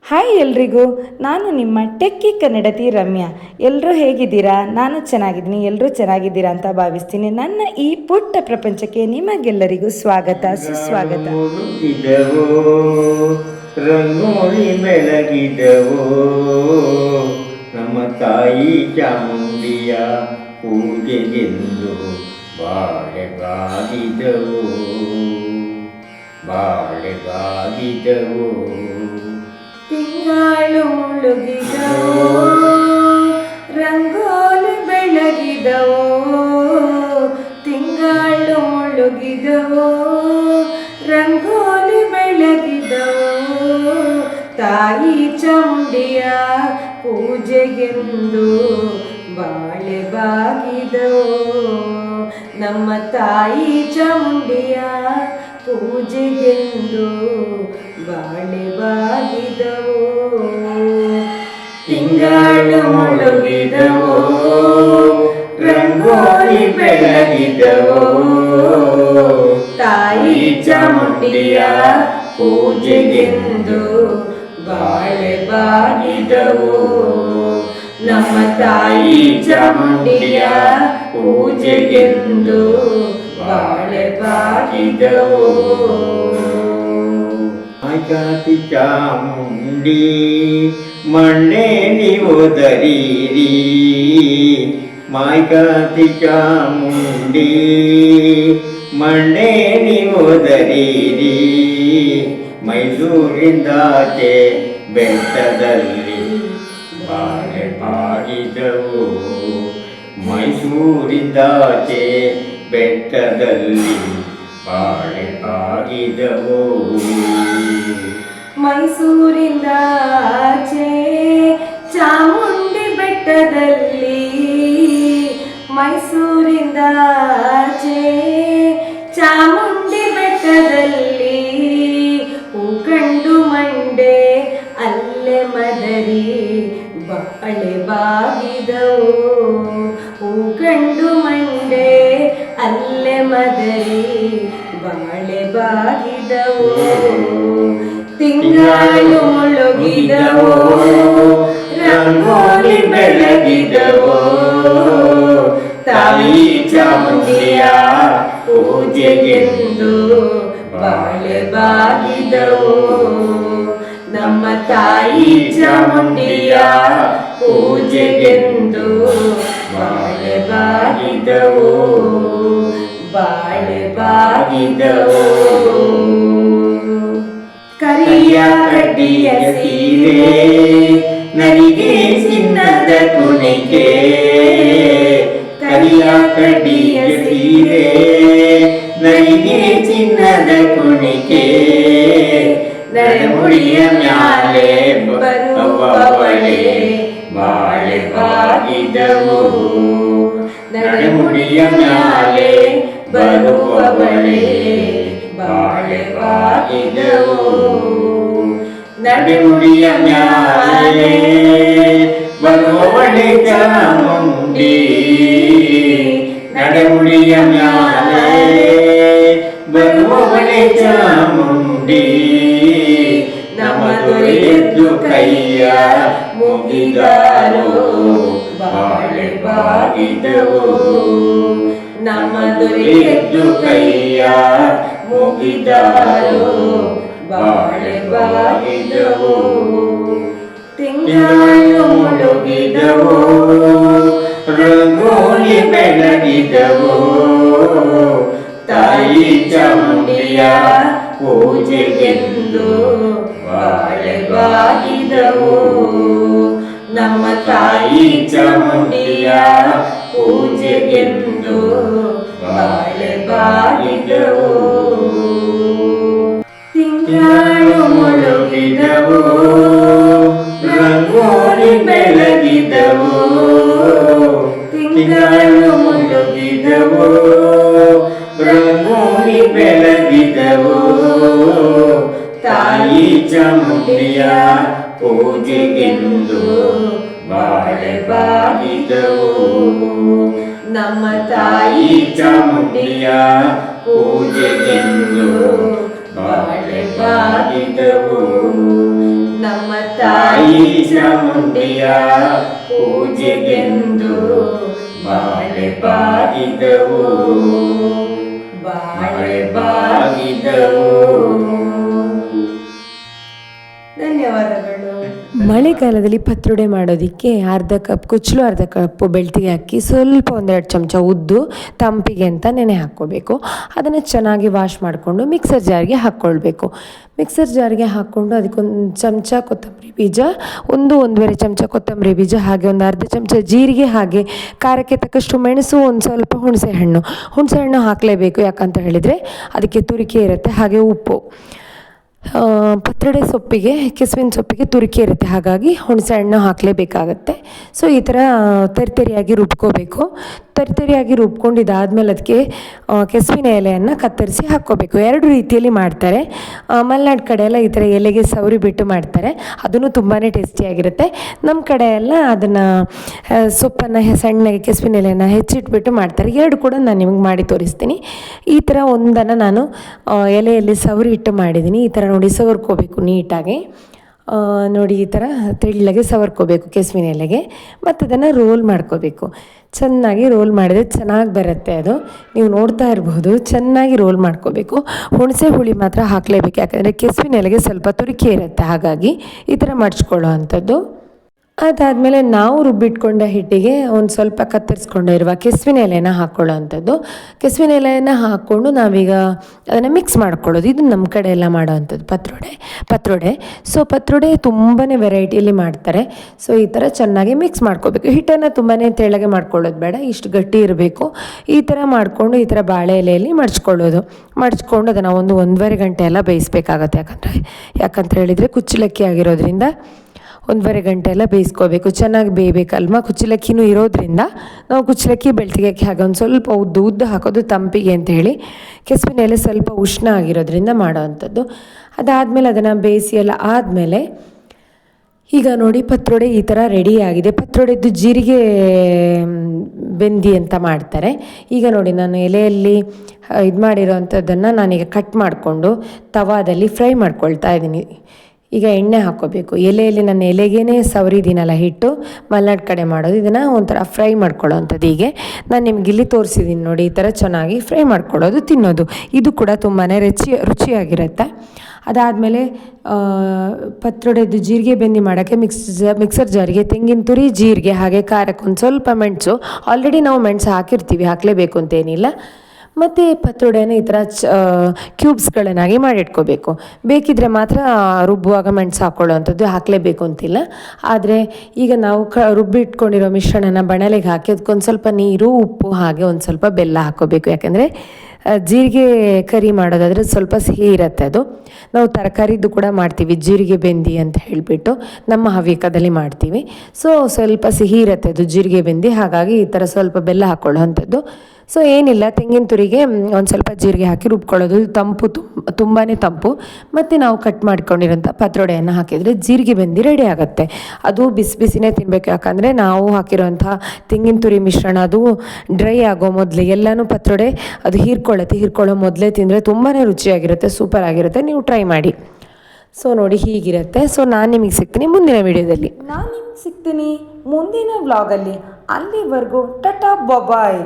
Hi ಎಲ್ರಿಗೂ, ನಾನು ನಿಮ್ಮ ಟೆಕ್ಕಿ ಕನ್ನಡತಿ ರಮ್ಯಾ. ಎಲ್ಲರೂ ಹೇಗಿದ್ದೀರಾ? ನಾನು ಚೆನ್ನಾಗಿದ್ದೀನಿ, ಎಲ್ಲರೂ ಚೆನ್ನಾಗಿದ್ದೀರಾ ಅಂತ ಭಾವಿಸ್ತೀನಿ. ನನ್ನ ಈ ಪುಟ್ಟ ಪ್ರಪಂಚಕ್ಕೆ ನಿಮಗೆಲ್ಲರಿಗೂ ಸ್ವಾಗತ, ಸುಸ್ವಾಗತ. ರಂಗೋಲಿ ಬೆಳಗಿದವೋ ನಮ್ಮ ತಾಯಿ ಚಾಮುಂಡಿಯ ಪೂಜೆಗೆಂದು ಬಾಳೆಗಾಗಿದವೋ ಬಾಳೆಗಾಗಿದವೋ. ತಿಂಗಳು ಮುಳುಗಿದವೋ ರಂಗೋಲಿ ಬೆಳಗಿದವೋ, ತಿಂಗಳು ಮುಳುಗಿದವೋ ರಂಗೋಲಿ ಬೆಳಗಿದವೋ. ತಾಯಿ ಚಾಮುಂಡಿಯ ಪೂಜೆಗೆಂದು ಬಾಳೆ ಬಾಗಿದವೋ, ನಮ್ಮ ತಾಯಿ ಚಾಮುಂಡಿಯ ಪೂಜೆಗೆಂದು ಬಾಳೆ ಬಾಗಿದವೋ. ತಿಂಗಳು ಮುಳುಗಿದವೋ ರಂಗೋಲಿ ಬೆಳಗಿದವೋ, ತಾಯಿ ಚಾಮುಂಡಿಯ ಪೂಜೆಗೆಂದು ಬಾಳೆ ಬಾಗಿದವೋ, ನಮ್ಮ ತಾಯಿ ಚಾಮುಂಡಿಯ ಪೂಜೆಗೆಂದು ಬಾಳೆ ಬಾಗಿದವೋ. ಮಾಯ್ಕಾತಿ ಚಾಮುಂಡಿ ಮಣ್ಣೇಲಿ ಒದರೀರಿ, ಮಾಯ್ಕಾತಿ ಚಾಮುಂಡಿ ಮಣ್ಣೇಲಿ ಒದರೀರಿ. ಮೈಸೂರಿಂದಾಚೆ ಬೆಟ್ಟದಲ್ಲಿ ಬಾಳೆ ಬಾಗಿದವು, ಮೈಸೂರಿಂದಾಚೆ ಬೆಟ್ಟದಲ್ಲಿ ಬಾಳೆ ಬಾಗಿದವು. ಮೈಸೂರಿಂದ ಆಚೆ ಚಾಮುಂಡಿ ಬೆಟ್ಟದಲ್ಲಿ, ಮೈಸೂರಿಂದ ಆಚೆ ಚಾಮುಂಡಿ ಬೆಟ್ಟದಲ್ಲಿ. ಹೂಕಂಡು ಮಂಡೆ ಅಲ್ಲೇ ಮದರಿ ಬಾಳೆ ಬಾಗಿದವು, ಹೂಕಂಡು ಮಂಡೆ ಅಲ್ಲೇ ಮದರಿ ಬಾಳೆ ಬಾಗಿದವು. ತಿಂಗಳು ಮುಳುಗಿದವೋ ರಂಗೋಲಿ ಬೆಳಗಿದವೋ, ತಾಯಿ ಚಾಮುಂಡಿಯ ಪೂಜೆಗೆಂದು ಬಾಳೆ ಬಾಗಿದವೋ, ನಮ್ಮ ತಾಯಿ ಚಾಮುಂಡಿಯ ಪೂಜೆಗೆಂದು ಬಾಳೆ ಬಾಗಿದವೋ ಬಾಳೆ ಬಾಗಿದವೋ. ಕರಿಯ ಕಡ್ಡಿಯ ಸೀರೆ ನರಿಗೆ ಚಿನ್ನದ ಕುಣಿಕೆ, ಕರಿಯ ಕಡ್ಡಿಯ ಸೀರೆ ನರಿಗೆ ಚಿನ್ನದ ಕುಣಿಕೆ. ನಡುಮುಡಿಯ ಮ್ಯಾಲೆ ಬರುವವಳೆ ಬಾಳೆ ಬಾಗಿದವೋ, ನಡುಮುಡಿಯ ಮ್ಯಾಲೆ ಬರುವವಳೆ ಬಾಳೆ ಬಾಗಿದವೋ. ನಡುಮುಡಿಯ ಮ್ಯಾಲೆ ಬರುವವಳೆ ಚಾಮುಂಡಿ, ನಡುಮುಡಿಯ ಮ್ಯಾಲೆ ಬರುವವಳೆ ಚಾಮುಂಡಿ. ನಮ್ಮ ದೊರೆಯದ್ದು ಕೈಯ ಮುಗಿದಾರೋ ಬಾಳೆ ಬಾಗಿದವೋ, ನಮ್ಮ ದೊರೆಯದ್ದು ಕೈಯ ಮುಗಿದಾರೋ ಬಾಳೆ ಬಾಗಿದವೋ. ತಿಂಗಳು ಮುಳುಗಿದವೋ ರಂಗೋಲಿ ಬೆಳಗಿದವೋ, ತಾಯಿ ಚಾಮುಂಡಿಯ ಪೂಜೆಗೆಂದು ಬಾಳೆ ಬಾಗಿದವೋ, ನಮ್ಮ ತಾಯಿ ಚಾಮುಂಡಿಯ ಪೂಜೆಗೆಂದು ಬಾಳೆ ಬಾಗಿದವೋ. ತಿಂಗಳು ಮುಳುಗಿದವೋ ರಂಗೋಲಿ ಬೆಳಗಿದವೋ, ತಿಂಗಳು ಮುಳುಗಿದವೋ ರಂಗೋಲಿ ಬೆಳಗಿದವೋ, ತಾಯಿ ಚಾಮುಂಡಿಯ ಪೂಜೆಗೆಂದು ಬಾಳೆ ಬಾಗಿದವೋ, ನಮ್ಮ ತಾಯಿ ಚಾಮುಂಡಿಯ ಪೂಜೆಗೆಂದು ಬಾಳೆ ಬಾಗಿದವೋ. ನಮ್ಮ ತಾಯಿ ಚಾಮುಂಡಿಯ ಪೂಜೆಗೆಂದು ಬಾಳೆ ಬಾಗಿದವು, ಬಾಳೆ ಬಾಗಿದವು. ಧನ್ಯವಾದಗಳು. ಮಳೆಗಾಲದಲ್ಲಿ ಪತ್ರೊಡೆ ಮಾಡೋದಕ್ಕೆ ಅರ್ಧ ಕಪ್ ಕುಚ್ಚಲು, ಅರ್ಧ ಕಪ್ಪು ಬೆಳ್ತಿಗೆ ಹಾಕಿ ಸ್ವಲ್ಪ 1-2 ಚಮಚ ಉದ್ದು ತಂಪಿಗೆ ಅಂತ ನೆನೆ ಹಾಕ್ಕೋಬೇಕು. ಅದನ್ನು ಚೆನ್ನಾಗಿ ವಾಶ್ ಮಾಡಿಕೊಂಡು ಮಿಕ್ಸರ್ ಜಾರ್ಗೆ ಹಾಕ್ಕೊಳ್ಬೇಕು. ಮಿಕ್ಸರ್ ಜಾರ್ಗೆ ಹಾಕ್ಕೊಂಡು ಅದಕ್ಕೊಂದು ಚಮಚ ಕೊತ್ತಂಬರಿ ಬೀಜ, 1-1.5 ಚಮಚ ಕೊತ್ತಂಬರಿ ಬೀಜ, ಹಾಗೆ ಒಂದು ಅರ್ಧ ಚಮಚ ಜೀರಿಗೆ, ಹಾಗೆ ಖಾರಕ್ಕೆ ತಕ್ಕಷ್ಟು ಮೆಣಸು, ಒಂದು ಸ್ವಲ್ಪ ಹುಣಸೆಹಣ್ಣು ಹಾಕಲೇಬೇಕು. ಯಾಕಂತ ಹೇಳಿದರೆ ಅದಕ್ಕೆ ತುರಿಕೆ ಇರುತ್ತೆ. ಹಾಗೆ ಉಪ್ಪು. ಪತ್ರೊಡೆ ಸೊಪ್ಪಿಗೆ, ಕೆಸುವಿನ ಸೊಪ್ಪಿಗೆ ತುರಿಕೆ ಇರುತ್ತೆ, ಹಾಗಾಗಿ ಹುಣಸೆಹಣ್ಣು ಹಾಕಲೇಬೇಕಾಗತ್ತೆ. ಸೊ ಈ ಥರ ತರಿತರಿಯಾಗಿ ರುಬ್ಕೋಬೇಕು. ತರಿತರಿಯಾಗಿ ರುಬ್ಕೊಂಡು ಇದಾದಮೇಲೆ ಅದಕ್ಕೆ ಕೆಸುವಿನ ಎಲೆಯನ್ನು ಕತ್ತರಿಸಿ ಹಾಕ್ಕೋಬೇಕು. 2 ರೀತಿಯಲ್ಲಿ ಮಾಡ್ತಾರೆ. ಮಲೆನಾಡು ಕಡೆ ಎಲ್ಲ ಈ ಥರ ಎಲೆಗೆ ಸವರಿ ಬಿಟ್ಟು ಮಾಡ್ತಾರೆ, ಅದನ್ನು ತುಂಬಾ ಟೇಸ್ಟಿಯಾಗಿರುತ್ತೆ. ನಮ್ಮ ಕಡೆ ಎಲ್ಲ ಅದನ್ನು ಸೊಪ್ಪನ್ನು ಸಣ್ಣಗೆ ಕೆಸುವಿನ ಎಲೆಯನ್ನು ಹೆಚ್ಚಿಟ್ಬಿಟ್ಟು ಮಾಡ್ತಾರೆ. 2 ಕೂಡ ನಾನು ನಿಮಗೆ ಮಾಡಿ ತೋರಿಸ್ತೀನಿ. ಈ ಥರ ಒಂದನ್ನು ನಾನು ಎಲೆಯಲ್ಲಿ ಸವರಿ ಇಟ್ಟು ಮಾಡಿದ್ದೀನಿ. ಈ ಥರ ನೋಡಿ ಸವರ್ಕೋಬೇಕು ನೀಟಾಗಿ. ನೋಡಿ ಈ ಥರ ತೆಳ್ಳಗೆ ಸವರ್ಕೋಬೇಕು ಕೆಸುವಿನ ಎಲೆಗೆ. ಮತ್ತು ಅದನ್ನು ರೋಲ್ ಮಾಡ್ಕೋಬೇಕು. ಚೆನ್ನಾಗಿ ರೋಲ್ ಮಾಡಿದ್ರೆ ಚೆನ್ನಾಗಿ ಬರುತ್ತೆ. ಅದು ನೀವು ನೋಡ್ತಾ ಇರ್ಬೋದು. ಚೆನ್ನಾಗಿ ರೋಲ್ ಮಾಡ್ಕೋಬೇಕು. ಹುಣಸೆ ಹುಳಿ ಮಾತ್ರ ಹಾಕಲೇಬೇಕು, ಯಾಕಂದರೆ ಕೆಸುವಿನ ಎಲೆಗೆ ಸ್ವಲ್ಪ ತುರಿಕೆ ಇರುತ್ತೆ, ಹಾಗಾಗಿ ಈ ಥರ ಮಡ್ಚ್ಕೊಳ್ಳೋ ಅಂಥದ್ದು. ಅದಾದಮೇಲೆ ನಾವು ರುಬ್ಬಿಟ್ಕೊಂಡ ಹಿಟ್ಟಿಗೆ ಒಂದು ಸ್ವಲ್ಪ ಕತ್ತರಿಸ್ಕೊಂಡಿರುವ ಕೆಸುವಿನ ಎಲೆನ ಹಾಕ್ಕೊಳ್ಳೋ ಅಂಥದ್ದು. ಕೆಸುವಿನ ಎಲೆಯನ್ನು ಹಾಕ್ಕೊಂಡು ನಾವೀಗ ಅದನ್ನು ಮಿಕ್ಸ್ ಮಾಡ್ಕೊಳ್ಳೋದು. ಇದು ನಮ್ಮ ಕಡೆ ಎಲ್ಲ ಮಾಡೋ ಅಂಥದ್ದು ಪತ್ರೊಡೆ. ಸೊ ಪತ್ರೊಡೆ ತುಂಬಾ ವೆರೈಟಿಯಲ್ಲಿ ಮಾಡ್ತಾರೆ. ಸೊ ಈ ಥರ ಚೆನ್ನಾಗಿ ಮಿಕ್ಸ್ ಮಾಡ್ಕೋಬೇಕು. ಹಿಟ್ಟನ್ನು ತುಂಬಾ ತೆಳ್ಳಗೆ ಮಾಡ್ಕೊಳ್ಳೋದು ಬೇಡ, ಇಷ್ಟು ಗಟ್ಟಿ ಇರಬೇಕು. ಈ ಥರ ಮಾಡಿಕೊಂಡು ಈ ಥರ ಬಾಳೆ ಎಲೆಯಲ್ಲಿ ಮಡ್ಚ್ಕೊಂಡು ಅದನ್ನು 1-1.5 ಗಂಟೆ ಎಲ್ಲ ಬೇಯಿಸ್ಬೇಕಾಗತ್ತೆ. ಯಾಕಂತ ಹೇಳಿದರೆ ಕುಚ್ಚಲಕ್ಕಿ ಆಗಿರೋದ್ರಿಂದ 1.5 ಗಂಟೆ ಎಲ್ಲ ಬೇಯಿಸ್ಕೋಬೇಕು. ಚೆನ್ನಾಗಿ ಬೇಯಬೇಕಲ್ವ. ಕುಚ್ಚಲಕ್ಕಿನೂ ಇರೋದ್ರಿಂದ ನಾವು ಕುಚ್ಚಲಕ್ಕಿ ಬೆಳ್ತಿಗೆ ಹಾಗೆ ಒಂದು ಸ್ವಲ್ಪ ಉದ್ದು ಹಾಕೋದು ತಂಪಿಗೆ ಅಂತ ಹೇಳಿ. ಕೆಸುವಿನ ಎಲೆ ಸ್ವಲ್ಪ ಉಷ್ಣ ಆಗಿರೋದ್ರಿಂದ ಮಾಡೋ ಅಂಥದ್ದು. ಅದಾದಮೇಲೆ ಅದನ್ನು ಬೇಯಿಸಿ ಎಲ್ಲ ಆದಮೇಲೆ ಈಗ ನೋಡಿ ಪತ್ರೊಡೆ ಈ ಥರ ರೆಡಿ ಆಗಿದೆ. ಪತ್ರೊಡೆದ್ದು ಜೀರಿಗೆ ಬೆಂದಿ ಅಂತ ಮಾಡ್ತಾರೆ. ಈಗ ನೋಡಿ ನಾನು ಎಲೆಯಲ್ಲಿ ಇದು ಮಾಡಿರೋ ಅಂಥದ್ದನ್ನು ನಾನೀಗ ಕಟ್ ಮಾಡಿಕೊಂಡು ತವಾದಲ್ಲಿ ಫ್ರೈ ಮಾಡ್ಕೊಳ್ತಾ ಇದ್ದೀನಿ. ಈಗ ಎಣ್ಣೆ ಹಾಕ್ಕೋಬೇಕು. ಎಲೆಯಲ್ಲಿ ನನ್ನ ಎಲೆಗೇ ಸವರಿದ್ದೀನಲ್ಲ ಹಿಟ್ಟು, ಮಲೆನಾಡು ಕಡೆ ಮಾಡೋದು. ಇದನ್ನು ಒಂಥರ ಫ್ರೈ ಮಾಡ್ಕೊಳ್ಳೋ ಅಂಥದ್ದು. ಹೀಗೆ ನಾನು ನಿಮ್ಗೆ ಇಲ್ಲಿ ತೋರಿಸಿದ್ದೀನಿ ನೋಡಿ, ಈ ಥರ ಚೆನ್ನಾಗಿ ಫ್ರೈ ಮಾಡ್ಕೊಳ್ಳೋದು, ತಿನ್ನೋದು. ಇದು ಕೂಡ ತುಂಬಾ ರುಚಿಯಾಗಿರುತ್ತೆ. ಅದಾದಮೇಲೆ ಪತ್ರೊಡೆದು ಜೀರಿಗೆ ಬೆಂದಿ ಮಾಡೋಕ್ಕೆ ಮಿಕ್ಸರ್ ಜಾರಿಗೆ ತೆಂಗಿನ ತುರಿ, ಜೀರಿಗೆ, ಹಾಗೆ ಖಾರಕ್ಕೆ ಒಂದು ಸ್ವಲ್ಪ ಮೆಣಸು. ಆಲ್ರೆಡಿ ನಾವು ಮೆಣಸು ಹಾಕಿರ್ತೀವಿ, ಹಾಕಲೇಬೇಕು ಅಂತೇನಿಲ್ಲ. ಮತ್ತು ಪತ್ರೊಡೆನ ಈ ಥರ ಕ್ಯೂಬ್ಸ್ಗಳನ್ನಾಗಿ ಮಾಡಿಟ್ಕೋಬೇಕು. ಬೇಕಿದ್ದರೆ ಮಾತ್ರ ರುಬ್ಬುವಾಗ ಮೆಣಸು ಹಾಕ್ಕೊಳ್ಳೋ ಅಂಥದ್ದು, ಹಾಕಲೇಬೇಕು ಅಂತಿಲ್ಲ. ಆದರೆ ಈಗ ನಾವು ರುಬ್ಬಿಟ್ಕೊಂಡಿರೋ ಮಿಶ್ರಣನ ಬಣಲೆಗೆ ಹಾಕಿ ಅದಕ್ಕೊಂದು ಸ್ವಲ್ಪ ನೀರು, ಉಪ್ಪು, ಹಾಗೆ ಒಂದು ಸ್ವಲ್ಪ ಬೆಲ್ಲ ಹಾಕ್ಕೋಬೇಕು. ಯಾಕೆಂದರೆ ಜೀರಿಗೆ ಕರಿ ಮಾಡೋದಾದರೆ ಸ್ವಲ್ಪ ಸಿಹಿ ಇರುತ್ತೆ. ಅದು ನಾವು ತರಕಾರಿದ್ದು ಕೂಡ ಮಾಡ್ತೀವಿ, ಜೀರಿಗೆ ಬೆಂದಿ ಅಂತ ಹೇಳಿಬಿಟ್ಟು ನಮ್ಮ ಹವ್ಯಕದಲ್ಲಿ ಮಾಡ್ತೀವಿ. ಸೊ ಸ್ವಲ್ಪ ಸಿಹಿ ಇರುತ್ತೆ ಅದು ಜೀರಿಗೆ ಬೆಂದಿ, ಹಾಗಾಗಿ ಈ ಥರ ಸ್ವಲ್ಪ ಬೆಲ್ಲ ಹಾಕ್ಕೊಳ್ಳೋ ಅಂಥದ್ದು. ಸೊ ಏನಿಲ್ಲ, ತೆಂಗಿನ ತುರಿಗೆ ಒಂದು ಸ್ವಲ್ಪ ಜೀರಿಗೆ ಹಾಕಿ ರುಬ್ಕೊಳ್ಳೋದು. ತಂಪು, ತುಂಬಾ ತಂಪು. ಮತ್ತು ನಾವು ಕಟ್ ಮಾಡ್ಕೊಂಡಿರೋಂಥ ಪತ್ರೊಡೆಯನ್ನು ಹಾಕಿದರೆ ಜೀರಿಗೆ ಬೆಂದಿ ರೆಡಿ ಆಗುತ್ತೆ. ಅದು ಬಿಸಿನೇ ತಿನ್ನಬೇಕು. ಯಾಕಂದರೆ ನಾವು ಹಾಕಿರೋಂಥ ತೆಂಗಿನ ತುರಿ ಮಿಶ್ರಣ ಅದು ಡ್ರೈ ಆಗೋ ಮೊದಲೇ ಎಲ್ಲನೂ ಪತ್ರೊಡೆ ಅದು ಹೀರ್ಕೊಳ್ಳೋ ಮೊದಲೇ ತಿಂದರೆ ತುಂಬಾ ರುಚಿಯಾಗಿರುತ್ತೆ, ಸೂಪರ್ ಆಗಿರುತ್ತೆ. ನೀವು ಟ್ರೈ ಮಾಡಿ. ಸೊ ನೋಡಿ ಹೀಗಿರುತ್ತೆ. ಸೊ ನಾನು ನಿಮಗೆ ಸಿಗ್ತೀನಿ ಮುಂದಿನ ವಿಡಿಯೋದಲ್ಲಿ. ನಾನು ನಿಮ್ಗೆ ಸಿಗ್ತೀನಿ ಮುಂದಿನ ವ್ಲಾಗಲ್ಲಿ. ಅಲ್ಲಿವರೆಗೂ ಟಾಟಾ ಬಾಯ್.